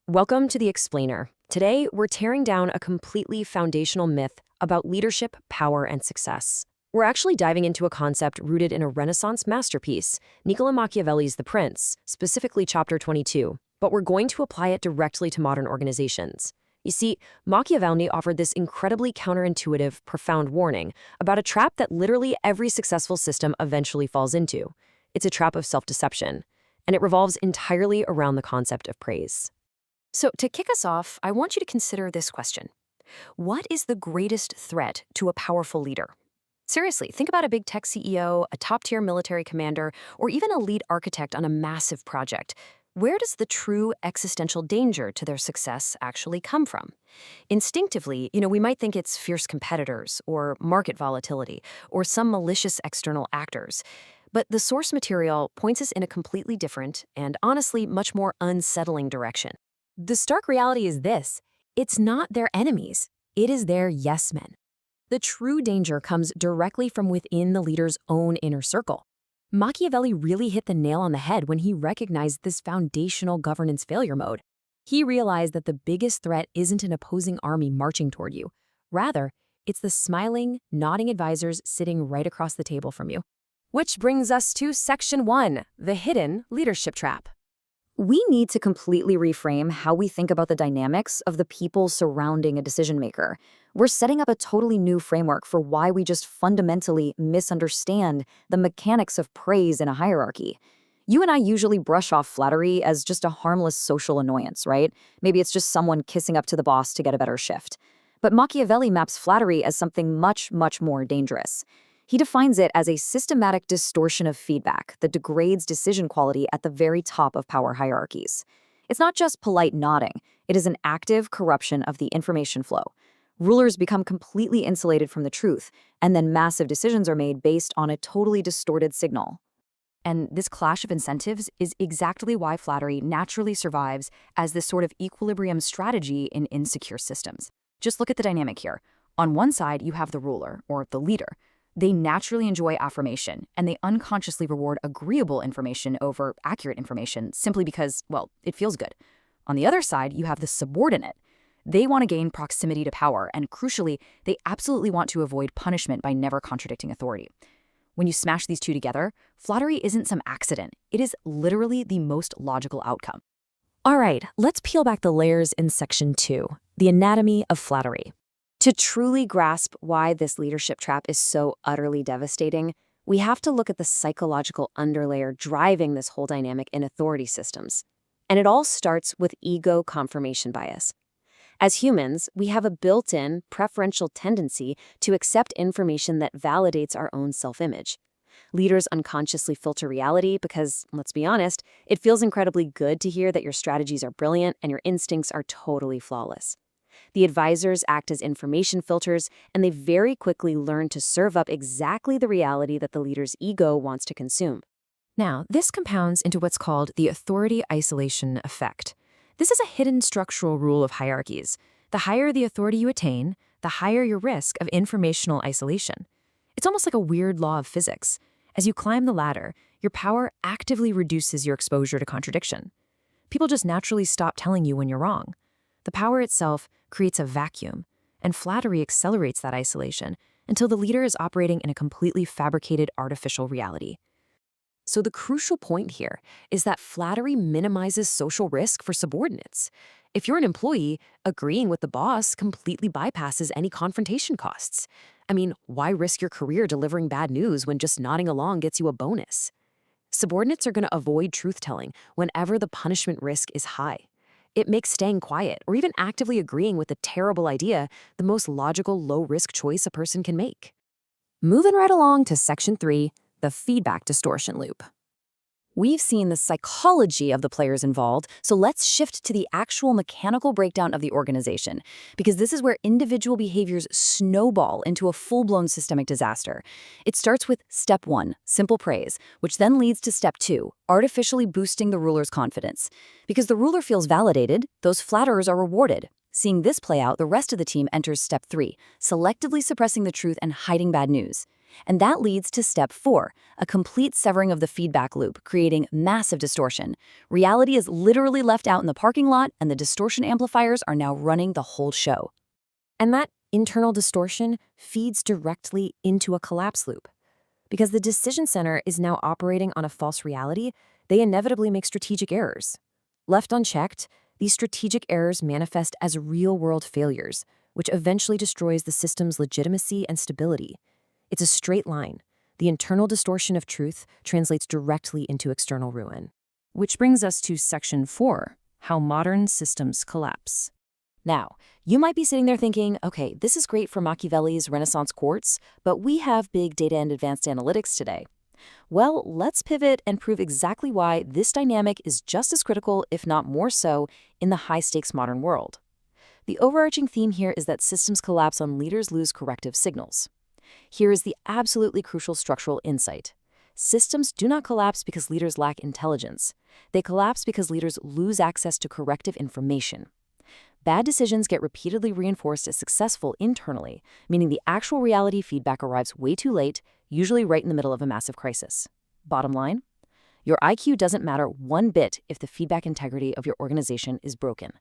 Welcome to The Explainer. Today, we're tearing down a completely foundational myth about leadership, power, and success. We're actually diving into a concept rooted in a Renaissance masterpiece, Niccolo Machiavelli's The Prince, specifically Chapter 22, but we're going to apply it directly to modern organizations. You see, Machiavelli offered this incredibly counterintuitive, profound warning about a trap that literally every successful system eventually falls into. It's a trap of self-deception, and it revolves entirely around the concept of praise. So, to kick us off, I want you to consider this question. What is the greatest threat to a powerful leader? Seriously, think about a big tech CEO, a top-tier military commander, or even a lead architect on a massive project. Where does the true existential danger to their success actually come from? Instinctively, we might think it's fierce competitors, or market volatility, or some malicious external actors. But the source material points us in a completely different and, honestly, much more unsettling direction. The stark reality is this: it's not their enemies, it is their yes men. The true danger comes directly from within the leader's own inner circle. Machiavelli really hit the nail on the head when he recognized this foundational governance failure mode. He realized that the biggest threat isn't an opposing army marching toward you. Rather, it's the smiling, nodding advisors sitting right across the table from you. Which brings us to Section 1, the hidden leadership trap. We need to completely reframe how we think about the dynamics of the people surrounding a decision maker. We're setting up a totally new framework for why we just fundamentally misunderstand the mechanics of praise in a hierarchy. You and I usually brush off flattery as just a harmless social annoyance, right? Maybe it's just someone kissing up to the boss to get a better shift. But Machiavelli maps flattery as something much, much more dangerous. He defines it as a systematic distortion of feedback that degrades decision quality at the very top of power hierarchies. It's not just polite nodding, it is an active corruption of the information flow. Rulers become completely insulated from the truth, and then massive decisions are made based on a totally distorted signal. And this clash of incentives is exactly why flattery naturally survives as this sort of equilibrium strategy in insecure systems. Just look at the dynamic here. On one side, you have the ruler, or the leader. They naturally enjoy affirmation, and they unconsciously reward agreeable information over accurate information simply because, well, it feels good. On the other side, you have the subordinate. They want to gain proximity to power, and crucially, they absolutely want to avoid punishment by never contradicting authority. When you smash these two together, flattery isn't some accident. It is literally the most logical outcome. All right, let's peel back the layers in Section 2, the anatomy of flattery. To truly grasp why this leadership trap is so utterly devastating, we have to look at the psychological underlayer driving this whole dynamic in authority systems. And it all starts with ego confirmation bias. As humans, we have a built-in, preferential tendency to accept information that validates our own self-image. Leaders unconsciously filter reality because, let's be honest, it feels incredibly good to hear that your strategies are brilliant and your instincts are totally flawless. The advisors act as information filters, and they very quickly learn to serve up exactly the reality that the leader's ego wants to consume. Now, this compounds into what's called the authority isolation effect. This is a hidden structural rule of hierarchies. The higher the authority you attain, the higher your risk of informational isolation. It's almost like a weird law of physics. As you climb the ladder, your power actively reduces your exposure to contradiction. People just naturally stop telling you when you're wrong. The power itself creates a vacuum, and flattery accelerates that isolation until the leader is operating in a completely fabricated artificial reality. So the crucial point here is that flattery minimizes social risk for subordinates. If you're an employee, agreeing with the boss completely bypasses any confrontation costs. I mean, why risk your career delivering bad news when just nodding along gets you a bonus? Subordinates are going to avoid truth-telling whenever the punishment risk is high. It makes staying quiet or even actively agreeing with a terrible idea the most logical low-risk choice a person can make. Moving right along to Section 3, the feedback distortion loop. We've seen the psychology of the players involved, so let's shift to the actual mechanical breakdown of the organization, because this is where individual behaviors snowball into a full-blown systemic disaster. It starts with Step 1, simple praise, which then leads to Step 2, artificially boosting the ruler's confidence. Because the ruler feels validated, those flatterers are rewarded. Seeing this play out, the rest of the team enters Step 3, selectively suppressing the truth and hiding bad news. And that leads to step 4, a complete severing of the feedback loop, creating massive distortion. Reality is literally left out in the parking lot, and the distortion amplifiers are now running the whole show. And that internal distortion feeds directly into a collapse loop. Because the decision center is now operating on a false reality, they inevitably make strategic errors. Left unchecked, these strategic errors manifest as real-world failures, which eventually destroys the system's legitimacy and stability. It's a straight line. The internal distortion of truth translates directly into external ruin. Which brings us to Section 4, how modern systems collapse. Now, you might be sitting there thinking, okay, this is great for Machiavelli's Renaissance courts, but we have big data and advanced analytics today. Well, let's pivot and prove exactly why this dynamic is just as critical, if not more so, in the high-stakes modern world. The overarching theme here is that systems collapse when leaders lose corrective signals. Here is the absolutely crucial structural insight. Systems do not collapse because leaders lack intelligence. They collapse because leaders lose access to corrective information. Bad decisions get repeatedly reinforced as successful internally, meaning the actual reality feedback arrives way too late, usually right in the middle of a massive crisis. Bottom line, your IQ doesn't matter one bit if the feedback integrity of your organization is broken.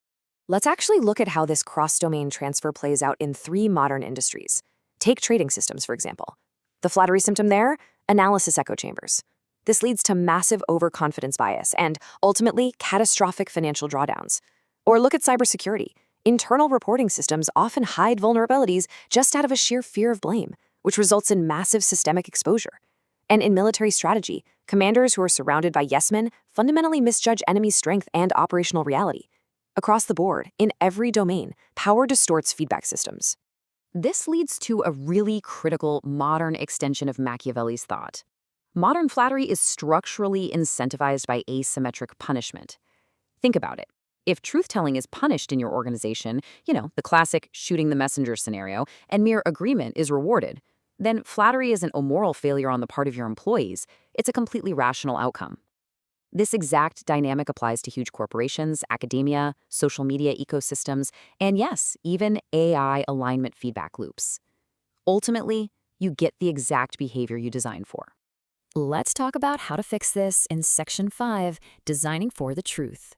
Let's actually look at how this cross-domain transfer plays out in 3 modern industries. Take trading systems, for example. The Flattery symptom there? Analysis echo chambers. This leads to massive overconfidence bias and, ultimately, catastrophic financial drawdowns. Or look at cybersecurity. Internal reporting systems often hide vulnerabilities just out of a sheer fear of blame, which results in massive systemic exposure. And in military strategy, commanders who are surrounded by yes-men fundamentally misjudge enemy strength and operational reality. Across the board, in every domain, power distorts feedback systems. This leads to a really critical modern extension of Machiavelli's thought. Modern flattery is structurally incentivized by asymmetric punishment. Think about it. If truth-telling is punished in your organization, the classic shooting the messenger scenario, and mere agreement is rewarded, then flattery isn't a moral failure on the part of your employees, it's a completely rational outcome. This exact dynamic applies to huge corporations, academia, social media ecosystems, and yes, even AI alignment feedback loops. Ultimately, you get the exact behavior you designed for. Let's talk about how to fix this in Section 5, Designing for the Truth.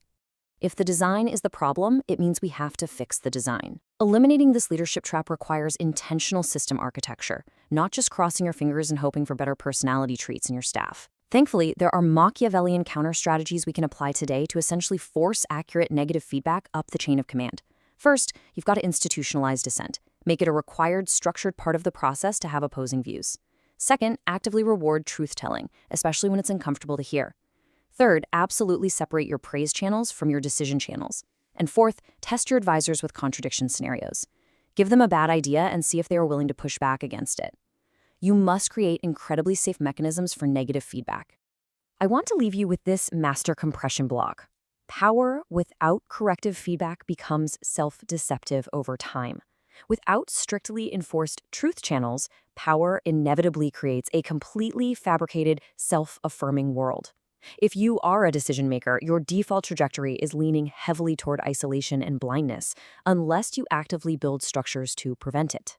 If the design is the problem, it means we have to fix the design. Eliminating this leadership trap requires intentional system architecture, not just crossing your fingers and hoping for better personality traits in your staff. Thankfully, there are Machiavellian counter-strategies we can apply today to essentially force accurate negative feedback up the chain of command. First, you've got to institutionalize dissent. Make it a required, structured part of the process to have opposing views. Second, actively reward truth-telling, especially when it's uncomfortable to hear. Third, absolutely separate your praise channels from your decision channels. And fourth, test your advisors with contradiction scenarios. Give them a bad idea and see if they are willing to push back against it. You must create incredibly safe mechanisms for negative feedback. I want to leave you with this master compression block. Power without corrective feedback becomes self-deceptive over time. Without strictly enforced truth channels, power inevitably creates a completely fabricated, self-affirming world. If you are a decision maker, your default trajectory is leaning heavily toward isolation and blindness, unless you actively build structures to prevent it.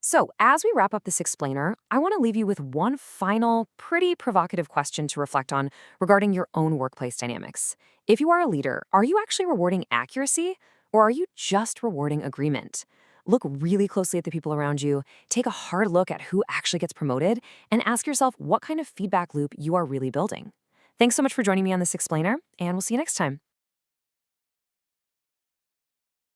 So, as we wrap up this explainer, I want to leave you with one final, pretty provocative question to reflect on regarding your own workplace dynamics. If you are a leader, are you actually rewarding accuracy, or are you just rewarding agreement? Look really closely at the people around you, take a hard look at who actually gets promoted, and ask yourself what kind of feedback loop you are really building. Thanks so much for joining me on this explainer, and we'll see you next time.